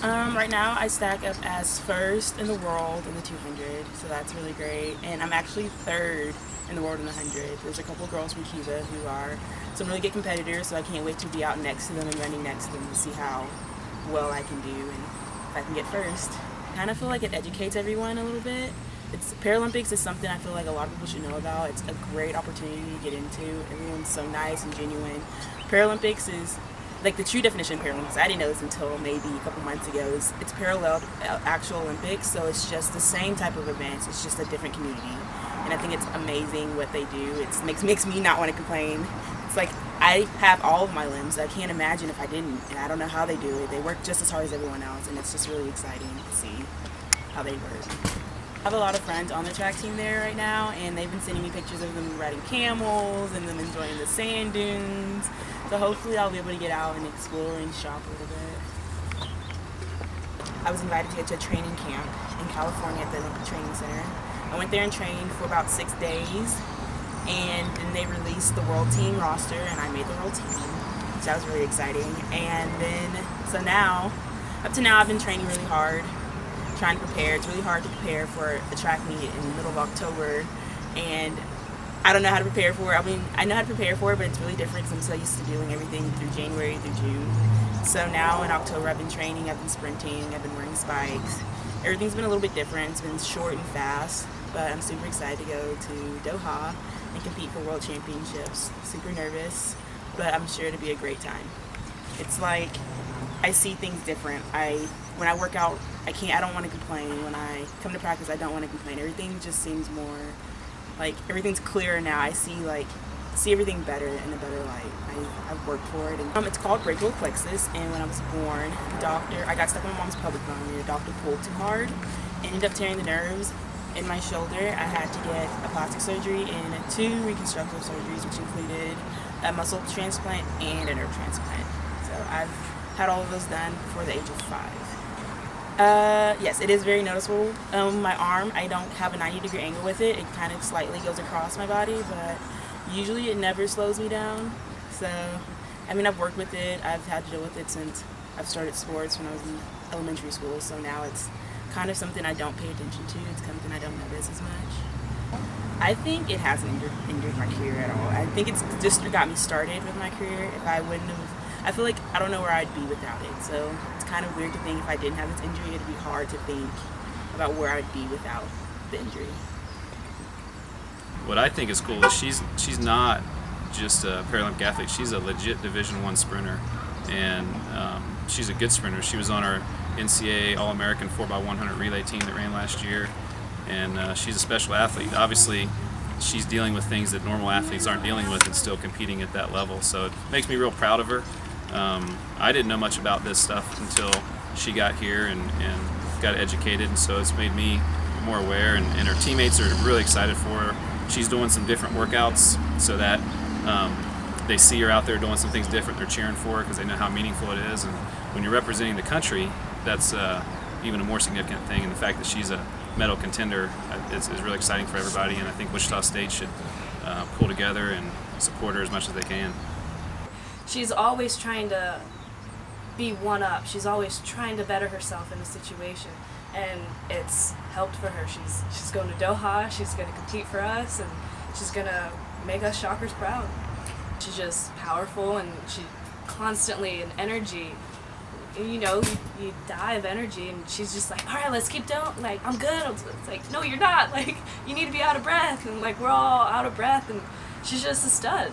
Right now I stack up as first in the world in the 200, so that's really great. And I'm actually third in the world in the 100. There's a couple girls from Cuba who are some really good competitors, so I can't wait to be out next to them and running next to them to see how well I can do and if I can get first. I kind of feel like it educates everyone a little bit. Paralympics is something I feel like a lot of people should know about. It's a great opportunity to get into. Everyone's so nice and genuine. Paralympics is like the true definition of Paralympics. I didn't know this until maybe a couple months ago. It's parallel actual Olympics, so it's just the same type of events. It's just a different community, and I think it's amazing what they do. It makes me not want to complain. It's like I have all of my limbs. I can't imagine if I didn't, and I don't know how they do it. They work just as hard as everyone else, and it's just really exciting to see how they work. I have a lot of friends on the track team there right now, and they've been sending me pictures of them riding camels and them enjoying the sand dunes. So hopefully I'll be able to get out and explore and shop a little bit. I was invited to go to a training camp in California at the Olympic Training Center. I went there and trained for about 6 days, and then they released the world team roster, and I made the world team, so that was really exciting. And then, so now, up to now I've been training really hard, trying to prepare. It's really hard to prepare for a track meet in the middle of October, and I don't know how to prepare for it. I mean, I know how to prepare for it, but it's really different because I'm so used to doing everything through January through June. So now in October I've been training, I've been sprinting, I've been wearing spikes. Everything's been a little bit different. It's been short and fast, but I'm super excited to go to Doha and compete for world championships. Super nervous, but I'm sure it'll be a great time. It's like I see things different. When I work out, I don't want to complain. When I come to practice, I don't want to complain. Everything just seems more like everything's clearer now. I see everything better in a better light. I've worked for it. And, it's called brachial plexus, and when I was born, I got stuck in my mom's pelvic bone. The doctor pulled too hard, ended up tearing the nerves in my shoulder. I had to get a plastic surgery and 2 reconstructive surgeries, which included a muscle transplant and a nerve transplant. So I've had all of those done before the age of 5. Yes, it is very noticeable. My arm, I don't have a 90-degree angle with it. It kind of slightly goes across my body, but usually it never slows me down. So, I mean, I've worked with it. I've had to deal with it since I've started sports when I was in elementary school. So now it's kind of something I don't pay attention to. It's something I don't notice as much. I think it hasn't injured my career at all. I think it's just got me started with my career. If I wouldn't have, I feel like I don't know where I'd be without it. So it's kind of weird to think if I didn't have this injury, it'd be hard to think about where I'd be without the injury. What I think is cool is she's not just a Paralympic athlete. She's a legit Division I sprinter, and she's a good sprinter. She was on our NCAA All-American 4x100 relay team that ran last year, and she's a special athlete. Obviously, she's dealing with things that normal athletes aren't dealing with and still competing at that level. So it makes me real proud of her. I didn't know much about this stuff until she got here and got educated, and so it's made me more aware, and her teammates are really excited for her. She's doing some different workouts so that they see her out there doing some things different. They're cheering for her because they know how meaningful it is, and when you're representing the country, that's even a more significant thing, and the fact that she's a medal contender is really exciting for everybody, and I think Wichita State should pull together and support her as much as they can. She's always trying to be one up. She's always trying to better herself in a situation, and it's helped for her. She's going to Doha. She's going to compete for us, and she's going to make us Shockers proud. She's just powerful, and she constantly in energy. You know, you die of energy, and she's just like, all right, let's keep doing. Like, I'm good. It's like, no, you're not. Like, you need to be out of breath, and like we're all out of breath, and she's just a stud.